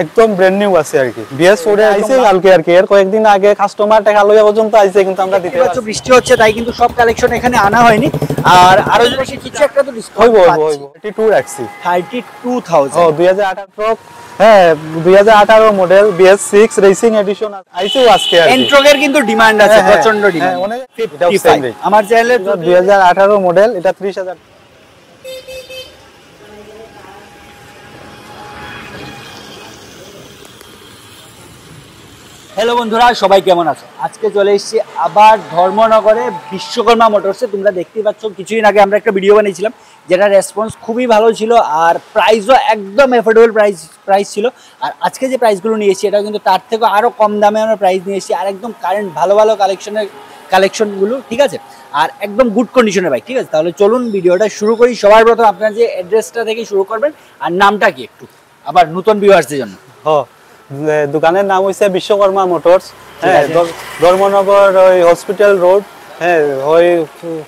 একদম brand new আছে আর কি BS4 এ আইছে কালকে আর কি এর কয়েকদিন আগে কাস্টমার টাকা লইয়া পর্যন্ত আইছে কিন্তু আমরা দিতে পারছি বৃষ্টি হচ্ছে তাই কিন্তু সব কালেকশন এখানে আনা হয়নি আর আরো যদি কিছু একটা তো ডিসকাউন্ট হইব 32 রাখছি 32000 ও 2018 হ্যাঁ 2018 মডেল BS6 রেসিং এডিশন আইছে আজকে আর কি এন্ট্রোগের কিন্তু ডিমান্ড আছে প্রচন্ড ডিমান্ড অনেক 55 আমার চ্যানেলে 2018 মডেল এটা 30000 হ্যালো বন্ধুরা সবাই কেমন আছো আজকে চলে এসেছি আবার ধর্মনগরে বিশ্বকর্মা মোটরসে তোমরা দেখতেই পাচ্ছ কিছুদিন আগে আমরা একটা ভিডিও বানিয়েছিলাম যেটা রেসপন্স খুবই ভালো ছিল আর প্রাইসও একদম এফোর্ডেবল প্রাইস ছিল আর আজকে যে প্রাইসগুলো নিয়ে এসেছি এটা কিন্তু তার থেকে আরও কম দামে আমরা প্রাইস নিয়ে এসেছি আর একদম কারেন্ট ভালো ভালো কালেকশনগুলো ঠিক আছে আর একদম গুড কন্ডিশনের বাইক ঠিক আছে তাহলে চলুন ভিডিওটা শুরু করি সবার প্রথম আপনার যে অ্যাড্রেসটা থেকে শুরু করবেন আর নামটা কি একটু আবার নতুন ভিউয়ার্সদের জন্য দোকানের নাম হইছে বিশ্বকর্মা মোটরস হ্যাঁ ধর্মনগর ওই হসপিটাল রোড হ্যাঁ ওই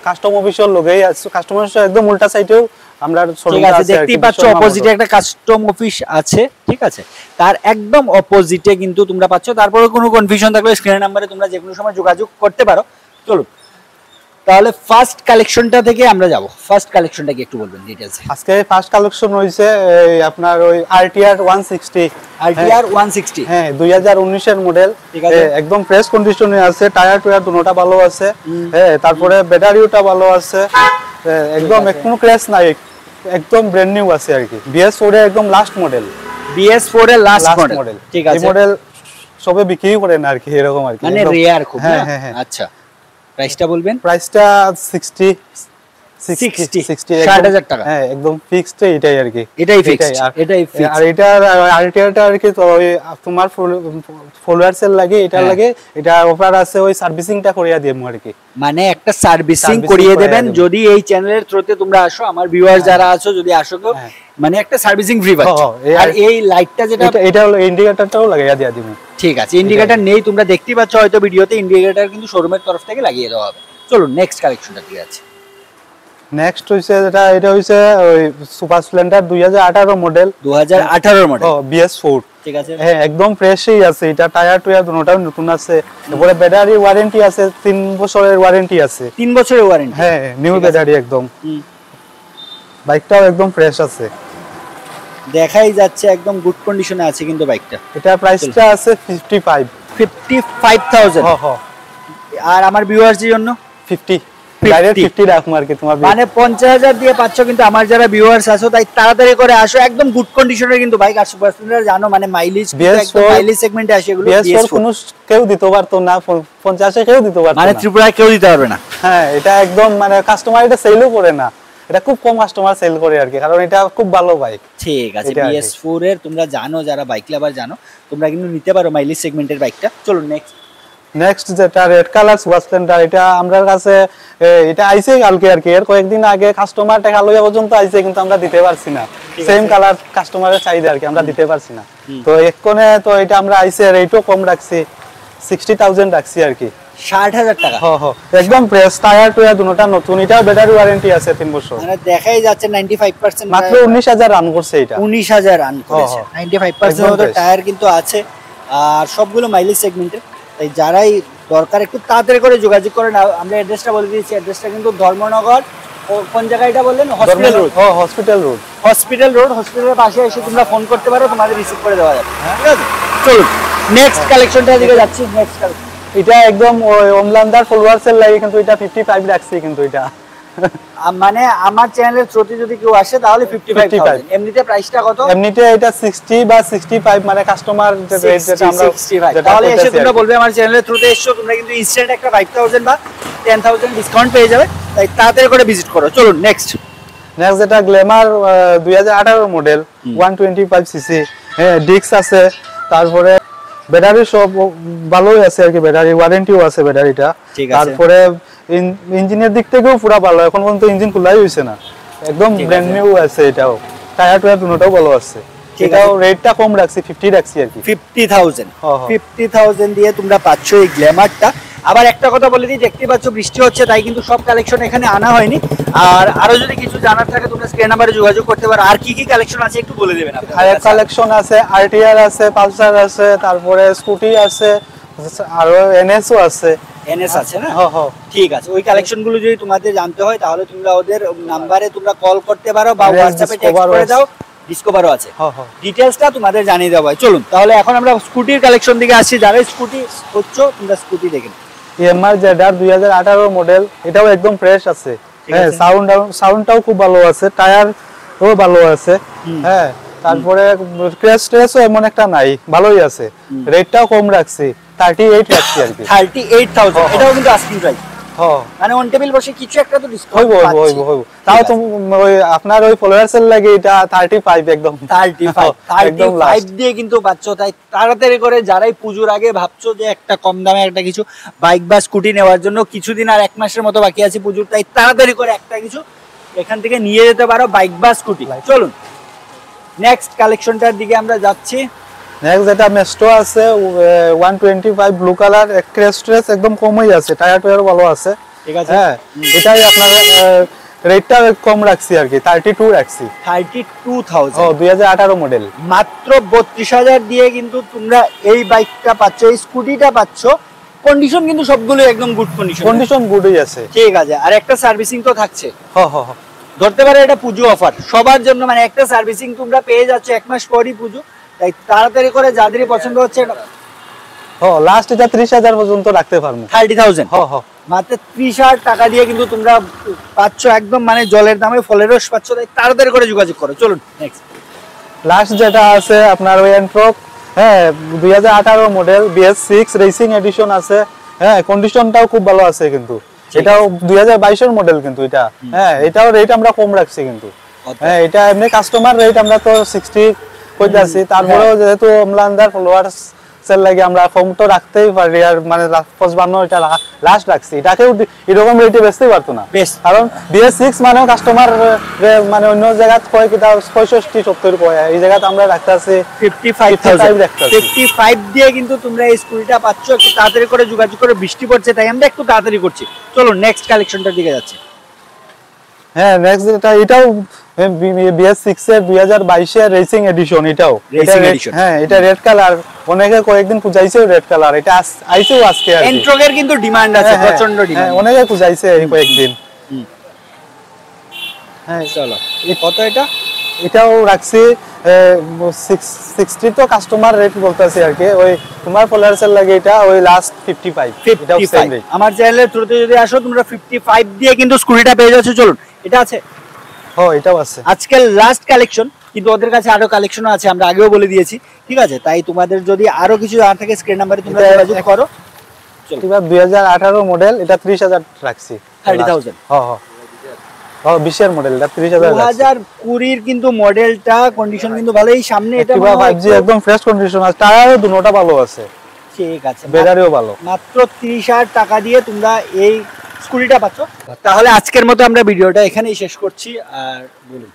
কাস্টম অফিসের লগেই আছে কাস্টম অফিসের একদম উল্টা সাইডেও আমরা শোরুম আছে দেখতেই পাচ্ছ অপোজিটে একটা কাস্টম অফিস আছে ঠিক আছে তার একদম অপোজিটে কিন্তু তোমরা পাচ্ছ তারপরে কোনো কনফিউশন থাকলে স্ক্রিনের নম্বরে তোমরা যে কোনো সময় যোগাযোগ করতে পারো চলো তাহলে ফার্স্ট কালেকশনটা থেকে আমরা যাব ফার্স্ট কালেকশনটা কি একটু বলবেন ডিটেইলস আজকে ফার্স্ট কালেকশন হইছে আপনার ওই RTR 160 হ্যাঁ 2019 এর মডেল একদম ফ্রেশ কন্ডিশনে আছে টায়ার টুয়ার দুটোটা ভালো আছে হ্যাঁ তারপরে ব্যাটারিওটা ভালো আছে একদম কোনো ক্র্যাশ নাই একদম ব্র্যান্ড নিউ আছে আর কি BS4 এর একদম লাস্ট মডেল BS4 এর লাস্ট মডেল ঠিক আছে এই মডেল সবে বিক্রি করে না আর কি এরকম আর কি মানে রেয়ার খুব হ্যাঁ আচ্ছা প্রাইসটা বলবেন প্রাইসটা 60 60000 টাকা হ্যাঁ একদম ফিক্সড এটাই আর কি এটাই ফিক্সড আর এটা আরটিআরটা আর কি তো ওই তোমার ফলোয়ার্সের লাগে এটা লাগে এটা অফার আছে ওই সার্ভিসিংটা করিয়া দিমু আর কি মানে একটা সার্ভিসিং করিয়ে দেবেন যদি এই চ্যানেলের থ্রুতে তোমরা আসো আমার ভিউয়ার্স যারা আছো যদি আসো মানে একটা সার্ভিসিং ফ্রি পাচ্ছ আর এই লাইটটা যেটা এটা হলো ইন্ডিকেটরটাও লাগাইয়া দিয়া দিমু ঠিক আছে ইন্ডিকেটর নেই তোমরা দেখতেই পাচ্ছ হয়তো ভিডিওতে ইন্ডিকেটর কিন্তু শোরুমের তরফ থেকে লাগিয়ে দেওয়া হবে চলো নেক্সট কালেকশনটা ঠিক আছে নেক্সট হইছে এটা হইছে ওই super Splendor 2018 model 2018 model BS4 ঠিক আছে হ্যাঁ একদম ফ্রেশই আছে এটা টায়ার টুয়ার দুটোটাও নতুন আছে তারপরে ব্যাটারি ওয়ারেন্টি আছে 3 বছরের ওয়ারেন্টি আছে 3 বছরের ওয়ারেন্টি হ্যাঁ নিউ ব্যাটারি একদম বাইকটাও একদম ফ্রেশ আছে দেখাই যাচ্ছে একদম গুড কন্ডিশনে আছে কিন্তু বাইকটা এটা প্রাইসটা আছে 55000 আর আমার ভিউয়ার্সদের জন্য 50 ডাইরেক্ট 50 রাখুম আর কি তোমার মানে 50000 দিয়ে পাচ্ছ কিন্তু আমার যারা ভিউয়ার্স আছো তাই তাড়াতাড়ি করে আসো একদম গুড কন্ডিশনের কিন্তু বাইক আর সুপার স্প্লেন্ডার জানো মানে মাইলেজ একদম মাইলেজ সেগমেন্টে আসে এগুলো BS4 কোনো কেউ দিতে পারতো না 50 এ কেউ দিতে পারতো না মানে ত্রিপুরায় কেউ দিতে পারবে না হ্যাঁ এটা একদম মানে কাস্টমার এটা সেলও করে না এটা খুব কম কাস্টমার সেল করে আর কি কারণ এটা খুব ভালো বাইক ঠিক আছে BS4 এর তোমরা জানো যারা বাইক লাভার জানো তোমরা কিন্তু নিতে পারো মাইলেজ সেগমেন্টের বাইকটা চলো নেক্সট যেটা রেড কালার সুপার স্প্লেন্ডার এটা আমাদের কাছে এটা আইছে কালকে আর কি এর কয়েকদিন আগে কাস্টমার টাকা লইয়া পর্যন্ত আইছে কিন্তু আমরা দিতে পারছি না সেম কালার কাস্টমারের চাহিদা আর কি আমরা দিতে পারছি না তো এককনে তো এটা আমরা আইছে রেটও কম রাখছি 60000 রাখছি আর কি 60000 টাকা একদম ফ্রেশ টায়ার টুয়ার দুটোটা নতুন এটা ব্যাটারি ওয়ারেন্টি আছে 3 বছর মানে দেখাই যাচ্ছে 95% মাত্র 19000 রান করছে এটা 19000 রান করেছে 95% মতো টায়ার কিন্তু আছে আর সবগুলো মাইলেজ সেগমেন্টের তাই যারাই দরকার একটু তাড়াতাড়ি করে যোগাযোগ করেন আমরা অ্যাড্রেসটা বলে দিয়েছি অ্যাড্রেসটা কিন্তু ধর্মনগর কোন জায়গাটা বললেন হসপিটাল রোড হসপিটালের পাশে এসে তোমরা ফোন করতে পারো তোমাদের রিসিভ করে দেওয়া যাবে ঠিক আছে চলো নেক্সট কালেকশনটা দিকে যাচ্ছি নেক্সট কালেকশন এটা একদম ওমলান্দার ফলোয়ার্সের লাগে কিন্তু এটা 55 রাখছি কিন্তু এটা মানে আমার চ্যানেলের থ্রুতে যদি কেউ আসে তাহলে 55000 এমনিতে প্রাইসটা কত এমনিতে এটা 60 বা 65 মানে কাস্টমার রেট যেটা আমরা 65 তাহলে এসে তোমরা বলবে আমার চ্যানেলের থ্রুতে এসছো তোমরা কিন্তু ইনস্ট্যান্ট একটা 5000 বা 10000 ডিসকাউন্ট পেয়ে যাবে তাই তাড়াতাড়ি করে ভিজিট করো চলুন নেক্সট যেটা গ্ল্যামার 2018 মডেল 125 সিসি হ্যাঁ ডিক্স আছে তারপরে ব্যাটারি সব ভালোই আছে আর কি ব্যাটারি ওয়ারেন্টিও আছে ব্যাটারিটা তারপরে ইঞ্জিনের দিক থেকেও পুরো ভালো এখন পর্যন্ত ইঞ্জিন খোলাই হইছে না একদম ব্র্যান্ড নিউ আছে এটাও টায়ার টুয়ার দুটোটাও ভালো আছে এটাও রেটটা কম রাখছি 50 রাখছি আর কি 50000 দিয়ে তোমরা পাচ্ছ এই গ্ল্যামারটা আবার একটা কথা বলে দিই, দেখতে পাচ্ছ বৃষ্টি হচ্ছে তাই কিন্তু সব কালেকশন এখানে আনা হয়নি। আর আরো যদি কিছু জানার থাকে তোমরা স্ক্রিন নাম্বারে যোগাযোগ করতে পারো। আর কি কি কালেকশন আছে একটু বলে দেবেন আপনি? আর কালেকশন আছে, আরটিআর আছে, পালসার আছে, তারপরে স্কুটি আছে, আর এনএসও আছে। এনএস আছে না? ঠিক আছে, ওই কালেকশন গুলো যদি তোমাদের জানতে হয় তাহলে তোমরা ওদের নাম্বারে তোমরা কল করতে পারো বা হোয়াটসঅ্যাপে টেক্সট করে দাও। ডিসকভারও আছে, ডিটেইলসটা তোমাদের জানিয়ে দেওয়া হয়। চলুন তাহলে এখন আমরা স্কুটির কালেকশন দিকে আসছি। যারা স্কুটি হচ্ছে তোমরা স্কুটি দেখেন। ইএমআর জেডআর 2018 মডেল, এটাও একদম ফ্রেশ আছে। হ্যাঁ, সাউন্ডটাও খুব ভালো আছে, টায়ারও ভালো আছে। হ্যাঁ, তারপরে ক্র্যাশ ট্রেসও এমন একটা নাই, ভালোই আছে। রেটটাও কম রাখছি, 38 রাখছি আর কি। 38,000, এটাও কিন্তু আস্কিং প্রাইস। হ্যাঁ, মানে অন টেবিল বসে কিছু একটা তো ডিসকাউন্ট হইব। তাও তো ওই আপনার ওই ফলোয়ার্সের লাগে এটা 35 একদম 35 দিয়ে কিন্তু পাচ্ছ। তাই তাড়াতাড়ি করে যারাই পুজোর আগে ভাবছো যে একটা কম দামে একটা কিছু বাইক বা স্কুটি নেওয়ার জন্য, কিছুদিন আর 1 মাসের মতো বাকি আছে পুজোর, তাই তাড়াতাড়ি করে একটা কিছু এখান থেকে নিয়ে যেতে পারো, বাইক বা স্কুটি। চলুন নেক্সট কালেকশনটার দিকে আমরা যাচ্ছি। নেক্সট যেটা মেস্টো আছে 125 ব্লু কালার, ক্রেস্ট্রেস একদম কমই আছে, টায়ার ভালো আছে। ঠিক আছে, হ্যাঁ, এটাই আপনার রেটটা কম রাখছি আর কি, 32 রাখছি। 32,000, 2018 মডেল, মাত্র 32,000 দিয়ে কিন্তু তোমরা এই বাইকটা পাচ্ছ, এই স্কুটিটা পাচ্ছ। কন্ডিশন কিন্তু সবগুলো একদম গুড কন্ডিশন গুডই আছে। ঠিক আছে, আর একটা সার্ভিসিং তো থাকছে। হ্যাঁ, ধরতে পারো এটা পুজো অফার সবার জন্য, মানে একটা সার্ভিসিং তোমরা পেয়ে যাচ্ছ 1 মাস পরই পুজো। তাই তাড়াতাড়ি করে যাদেরই পছন্দ হচ্ছে, লাস্ট এটা 30,000 পর্যন্ত রাখতে পারবো। 30,000, মাত্র 30,000 টাকা দিয়ে কিন্তু তোমরা পাচ্ছ একদম মানে জলের দামে ফলের রস পাচ্ছ। তাই তাড়াতাড়ি করে যোগাযোগ করো। চলুন নেক্সট লাস্ট যেটা আছে আপনার ওই এন্ট্রক, হ্যাঁ 2018 মডেল, BS6 রেসিং এডিশন আছে। হ্যাঁ, কন্ডিশনটাও খুব ভালো আছে কিন্তু। এটাও 2022 এর মডেল কিন্তু এটা। হ্যাঁ, এটাও রেট আমরা কম রাখছি কিন্তু। হ্যাঁ, এটা এমনি কাস্টমার রেট আমরা তো 60 কইতাছি, তারপরেও যেহেতু আমলান্দার ফলোয়ার্স সেল লাগে আমরা কম তো রাখতেই পারি। আর মানে 55 এটা লাস্ট রাখছি, এটাকেও এরকম রেটে বেচতে পারতো না, কারণ BS6 মানে কাস্টমার মানে অন্য জায়গায় কয় কিটা 65-70 কয়, এই জায়গাতে আমরা রাখতাছি 55 রাখতাছি। 55 দিয়ে কিন্তু তোমরা এই স্কুটিটা পাচ্ছ। একটু তাড়াতাড়ি করে যোগাযোগ করো, বৃষ্টি পড়ছে তাই আমরা একটু তাড়াতাড়ি করছি। চলো নেক্সট কালেকশনটার দিকে যাচ্ছি। হ্যাঁ, নেক্সট এটাও BS6 এর 2022 এর রেসিং এডিশন। এটাও হ্যাঁ, এটা রেড কালার, অনেকে কয়েকদিন খুঁজাইছে রেড কালার, এটা আইছেও আজকে আর এন্ট্রকের কিন্তু ডিমান্ড আছে, প্রচন্ড ডিমান্ড, অনেকে খুঁজাইছে এই কয়েকদিন। হ্যাঁ চলো, কত এটা? এটাও রাখছি 60 তো কাস্টমার রেট বলতাছি আর কি। ওই তোমার ফলোয়ার্সের লাগে এটা ওই লাস্ট 55, এটাও সেম রেট। আমার চ্যানেলের থ্রুতে যদি আসো তোমরা 55 দিয়ে কিন্তু স্কুটিটা পেয়ে যাচ্ছ। চলুন, এটা আছে, হ্যাঁ এটাও আছে। আজকের লাস্ট কালেকশন, কিন্তু ওদের কাছে আরো কালেকশন আছে, আমরা আগেও বলে দিয়েছি। ঠিক আছে, তাই তোমাদের যদি আরো কিছু জানার থাকে স্ক্রিন নাম্বারে তোমরা যোগাযোগ করো। এবার 2018 মডেল, এটা 30,000 রাখছি। 30,000, হ্যাঁ 20 এর মডেল, এটা 30,000। 2020 এর কিন্তু মডেলটা, কন্ডিশন কিন্তু ভালো। এই সামনে এটা 5G একদম ফ্রেশ কন্ডিশন আছে, টায়ারও দুটোটা ভালো আছে। ঠিক আছে, ব্যাটারিও ভালো। মাত্র 30,000 টাকা দিয়ে তোমরা এই স্কুটিটা পাচ্ছ। তাহলে আজকের মতো আমরা ভিডিওটা এখানেই শেষ করছি। আর বলুন,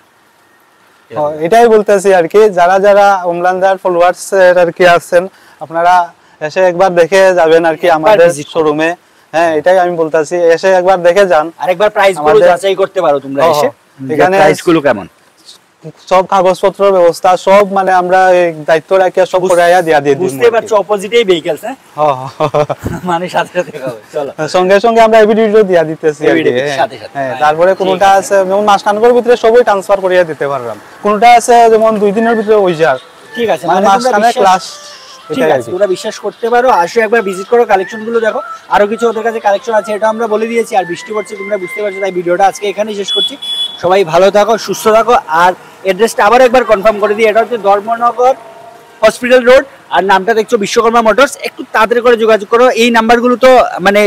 এটাই বলতেছি আর কি, যারা যারা ওমলান্দার ফলোয়ার্স আর কি আছেন, আপনারা এসে একবার দেখে যাবেন আর কি আমাদের শোরুমে। হ্যাঁ, এটাই আমি বলতেছি, এসে একবার দেখে যান, আরেকবার প্রাইস গুলো যাচাই করতে পারো তোমরা এসে। এখানে প্রাইস গুলো কেমন, সব কাগজপত্র ব্যবস্থা সব মানে আমরা দায়িত্ব রাখি, সব করাইয়া দিয়া দিয়ে দিই। বুঝতে পারছো, অপোজিটেই ভেহিকলস। হ্যাঁ, মানে সাথে সাথে হবে। চলো, সঙ্গে সঙ্গে আমরা এই ভিডিও দিয়া দিতেছি আর কি। হ্যাঁ, তারপরে কোনটা আছে যেমন মাসখানেকের ভিতরে সবই ট্রান্সফার করিয়া দিতে পারলাম, কোনটা আছে যেমন 2 দিনের ভিতরে হয়ে যায়। ঠিক আছে, মানে মাসখানেক ক্লাস। ঠিক আছে, তোমরা বিশ্বাস করতে পারো, আসো একবার ভিজিট করো, কালেকশন গুলো দেখো। আরো কিছু ওদের কাছে কালেকশন আছে, এটা আমরা বলে দিয়েছি। আর বৃষ্টি পড়ছে তোমরা বুঝতে পারছো, তাই ভিডিওটা আজকে এখানেই শেষ করছি। সবাই ভালো থাকো, সুস্থ থাকো। আর অ্যাড্রেসটা আবার একবার কনফার্ম করে দিই, এটা হচ্ছে ধর্মনগর হসপিটাল রোড, আর নামটা দেখছো বিশ্বকর্মা মোটরস। একটু তাড়াতাড়ি করে যোগাযোগ করো। এই নাম্বারগুলো তো মানে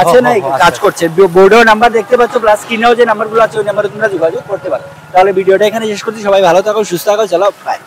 আছে না, কাজ করছে, বোর্ডেও নাম্বার দেখতে পাচ্ছ, প্লাস স্ক্রিনেও যে নাম্বারগুলো আছে ওই নাম্বারে তোমরা যোগাযোগ করতে পারো। তাহলে ভিডিওটা এখানে শেষ করছি। সবাই ভালো থাকো, সুস্থ থাকো, চলো বাই।